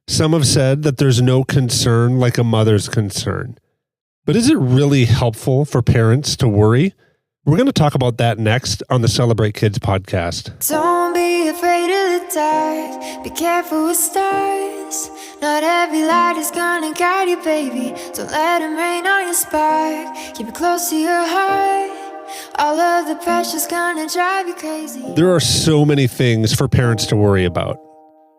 Some have said that there's no concern like a mother's concern. But is it really helpful for parents to worry? We're going to talk about that next on the Celebrate Kids podcast. Don't be afraid of the dark. Be careful with stars. Not every light is gonna guide you, baby. Don't let them rain on your spark. Keep it close to your heart. All of the pressure's gonna drive you crazy. There are so many things for parents to worry about,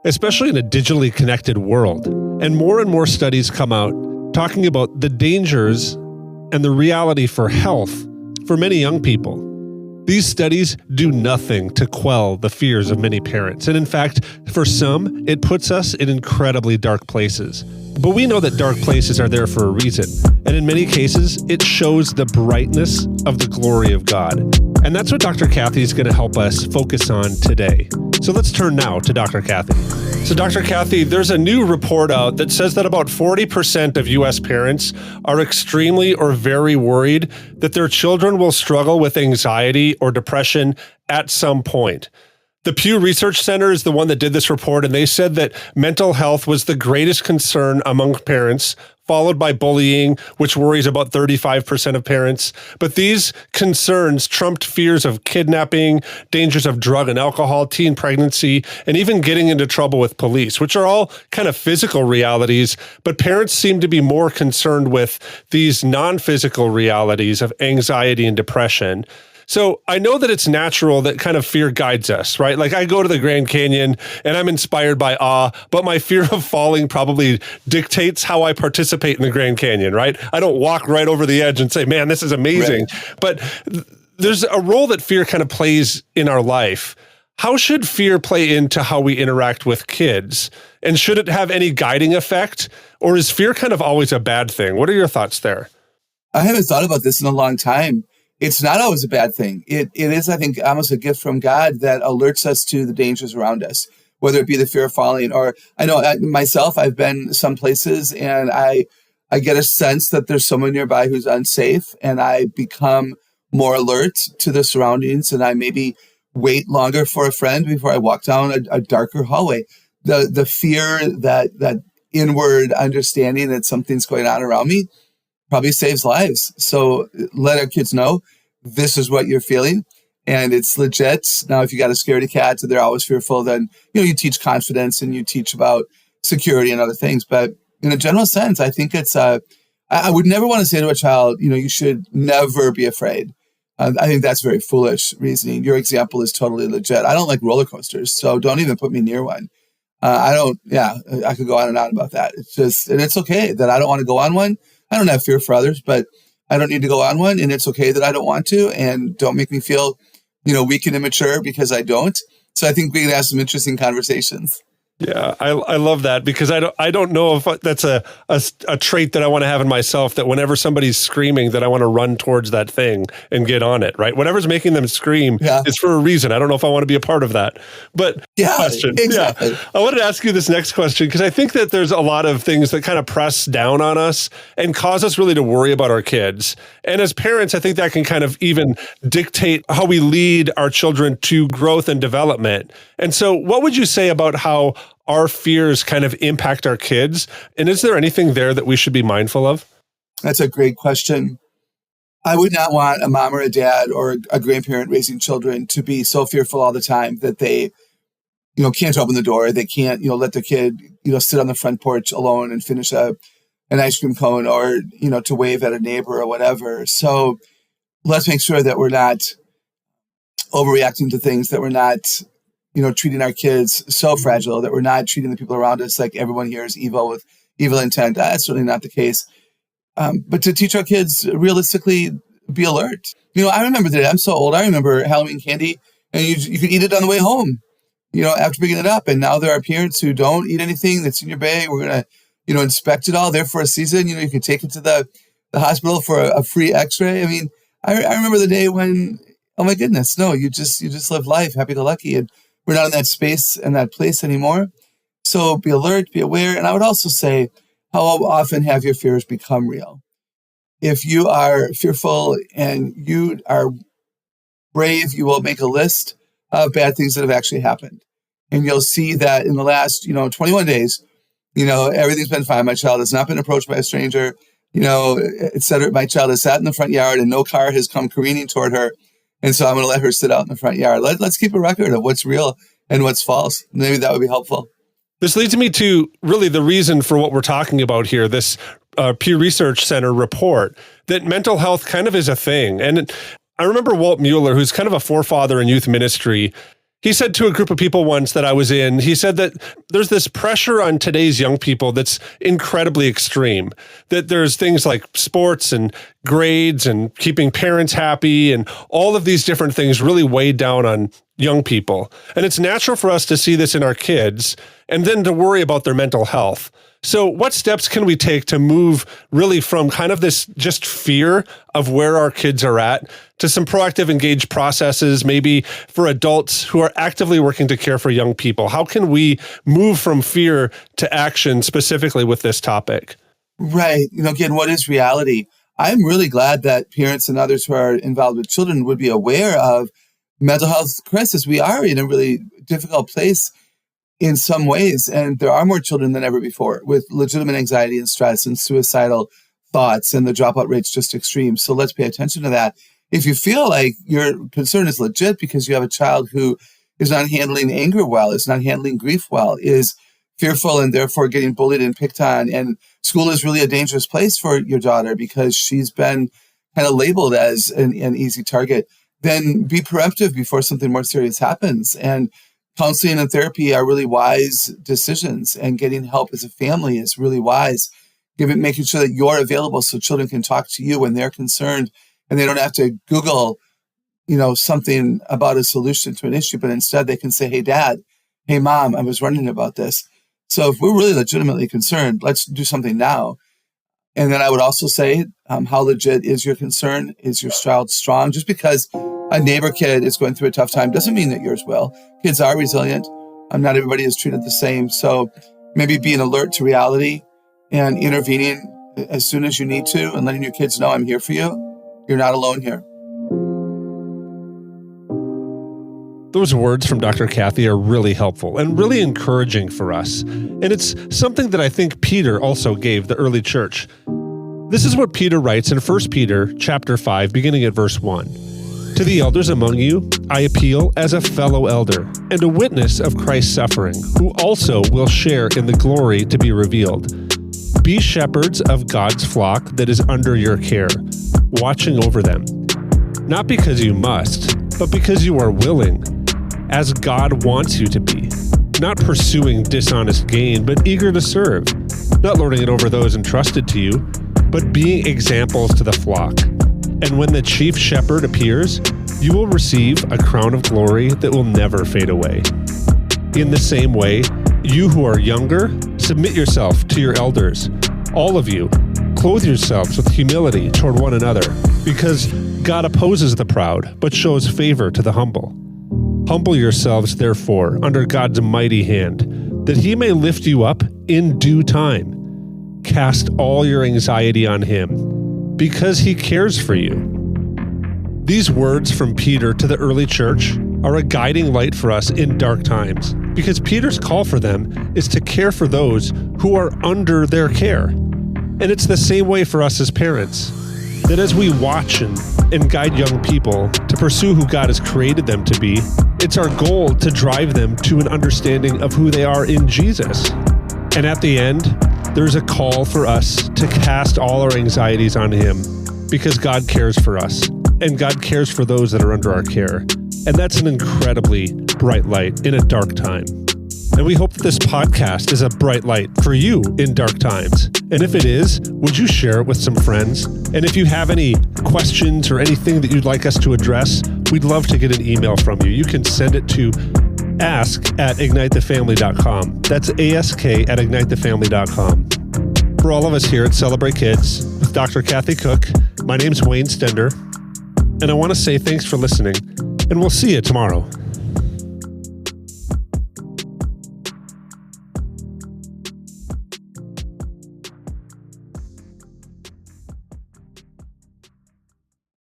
especially in a digitally connected world. And more studies come out talking about the dangers and the reality for health for many young people. These studies do nothing to quell the fears of many parents. And in fact, for some, it puts us in incredibly dark places. But we know that dark places are there for a reason. And in many cases, it shows the brightness of the glory of God. And that's what Dr. Kathy is going to help us focus on today. So let's turn now to Dr. Kathy. So Dr. Kathy, there's a new report out that says that about 40% of U.S. parents are extremely or very worried that their children will struggle with anxiety or depression at some point. The Pew Research Center is the one that did this report, and they said that mental health was the greatest concern among parents, followed by bullying, which worries about 35% of parents. But these concerns trumped fears of kidnapping, dangers of drug and alcohol, teen pregnancy, and even getting into trouble with police, which are all kind of physical realities. But parents seem to be more concerned with these non-physical realities of anxiety and depression. So I know that it's natural that kind of fear guides us, right? Like I go to the Grand Canyon and I'm inspired by awe, but my fear of falling probably dictates how I participate in the Grand Canyon, right? I don't walk right over the edge and say, man, this is amazing. Right. But there's a role that fear kind of plays in our life. How should fear play into how we interact with kids? And should it have any guiding effect? Or is fear kind of always a bad thing? What are your thoughts there? I haven't thought about this in a long time. It's not always a bad thing. It is, I think, almost a gift from God that alerts us to the dangers around us, whether it be the fear of falling or I know myself, I've been some places and I get a sense that there's someone nearby who's unsafe and I become more alert to the surroundings and I maybe wait longer for a friend before I walk down a darker hallway. The fear, that inward understanding that something's going on around me probably saves lives. So let our kids know this is what you're feeling and it's legit. Now, if you got a scaredy cat and they're always fearful, then, you teach confidence and you teach about security and other things. But in a general sense, I think it's, I would never want to say to a child, you should never be afraid. I think that's very foolish reasoning. Your example is totally legit. I don't like roller coasters, so don't even put me near one. I could go on and on about that. It's just, and it's okay that I don't want to go on one. I don't have fear for others, but I don't need to go on one. And it's okay that I don't want to. And don't make me feel, weak and immature because I don't. So I think we can have some interesting conversations. Yeah, I love that because I don't know if that's a trait that I want to have in myself, that whenever somebody's screaming that I want to run towards that thing and get on it, right? Whatever's making them scream is for a reason. I don't know if I want to be a part of that. But question. Exactly. Yeah. I wanted to ask you this next question because I think that there's a lot of things that kind of press down on us and cause us really to worry about our kids. And as parents, I think that can kind of even dictate how we lead our children to growth and development. And so what would you say about how our fears kind of impact our kids? And is there anything there that we should be mindful of? That's a great question. I would not want a mom or a dad or a grandparent raising children to be so fearful all the time that they, can't open the door. They can't, let their kid, sit on the front porch alone and finish an ice cream cone or, to wave at a neighbor or whatever. So let's make sure that we're not overreacting to things, that we're not, treating our kids so fragile, that we're not treating the people around us like everyone here is evil with evil intent. That's certainly not the case. But to teach our kids realistically, be alert. I remember that I'm so old. I remember Halloween candy and you could eat it on the way home, after picking it up. And now there are parents who don't eat anything that's in your bag. We're going to, inspect it all there for a season. You can take it to the hospital for a free x-ray. I mean, I remember the day when, oh my goodness, no, you just live life happy-go-lucky. And we're not in that space and that place anymore. So be alert, be aware. And I would also say, how often have your fears become real? If you are fearful and you are brave, you will make a list of bad things that have actually happened. And you'll see that in the last, 21 days, Everything's been fine. My child has not been approached by a stranger, et cetera. My child has sat in the front yard and no car has come careening toward her. And so I'm going to let her sit out in the front yard. Let's keep a record of what's real and what's false. Maybe that would be helpful. This leads me to really the reason for what we're talking about here, this Pew Research Center report, that mental health kind of is a thing. And I remember Walt Mueller, who's kind of a forefather in youth ministry. He said to a group of people once that I was in, he said that there's this pressure on today's young people that's incredibly extreme, that there's things like sports and grades and keeping parents happy and all of these different things really weigh down on young people. And it's natural for us to see this in our kids and then to worry about their mental health. So what steps can we take to move really from kind of this just fear of where our kids are at to some proactive, engaged processes, maybe for adults who are actively working to care for young people? How can we move from fear to action specifically with this topic? Right. Again, what is reality? I'm really glad that parents and others who are involved with children would be aware of mental health crisis. We are in a really difficult place in some ways, and there are more children than ever before with legitimate anxiety and stress and suicidal thoughts, and the dropout rate's just extreme. So let's pay attention to that. If you feel like your concern is legit because you have a child who is not handling anger well, is not handling grief well, is fearful and therefore getting bullied and picked on, and school is really a dangerous place for your daughter because she's been kind of labeled as an easy target, then be preemptive before something more serious happens. And counseling and therapy are really wise decisions, and getting help as a family is really wise. Making sure that you're available so children can talk to you when they're concerned and they don't have to Google, something about a solution to an issue, but instead they can say, hey, Dad, hey, Mom, I was wondering about this. So if we're really legitimately concerned, let's do something now. And then I would also say, how legit is your concern? Is your child strong? Just because a neighbor kid is going through a tough time doesn't mean that yours will. Kids are resilient. Not everybody is treated the same. So maybe being alert to reality and intervening as soon as you need to and letting your kids know, I'm here for you. You're not alone here. Those words from Dr. Kathy are really helpful and really encouraging for us. And it's something that I think Peter also gave the early church. This is what Peter writes in 1 Peter chapter 5, beginning at verse 1. To the elders among you, I appeal as a fellow elder and a witness of Christ's suffering, who also will share in the glory to be revealed. Be shepherds of God's flock that is under your care, watching over them, not because you must, but because you are willing, as God wants you to be, not pursuing dishonest gain, but eager to serve, not lording it over those entrusted to you, but being examples to the flock. And when the chief shepherd appears, you will receive a crown of glory that will never fade away. In the same way, you who are younger, submit yourself to your elders. All of you, clothe yourselves with humility toward one another, because God opposes the proud, but shows favor to the humble. Humble yourselves, therefore, under God's mighty hand, that he may lift you up in due time. Cast all your anxiety on him, because he cares for you. These words from Peter to the early church are a guiding light for us in dark times, because Peter's call for them is to care for those who are under their care. And it's the same way for us as parents, that as we watch and guide young people to pursue who God has created them to be, it's our goal to drive them to an understanding of who they are in Jesus. And at the end, there's a call for us to cast all our anxieties on him, because God cares for us and God cares for those that are under our care. And that's an incredibly bright light in a dark time. And we hope that this podcast is a bright light for you in dark times. And if it is, would you share it with some friends? And if you have any questions or anything that you'd like us to address, we'd love to get an email from you. You can send it to ask@ignitethefamily.com. That's ask@ignitethefamily.com. For all of us here at Celebrate Kids with Dr. Kathy Cook, my name's Wayne Stender, and I want to say thanks for listening, and we'll see you tomorrow.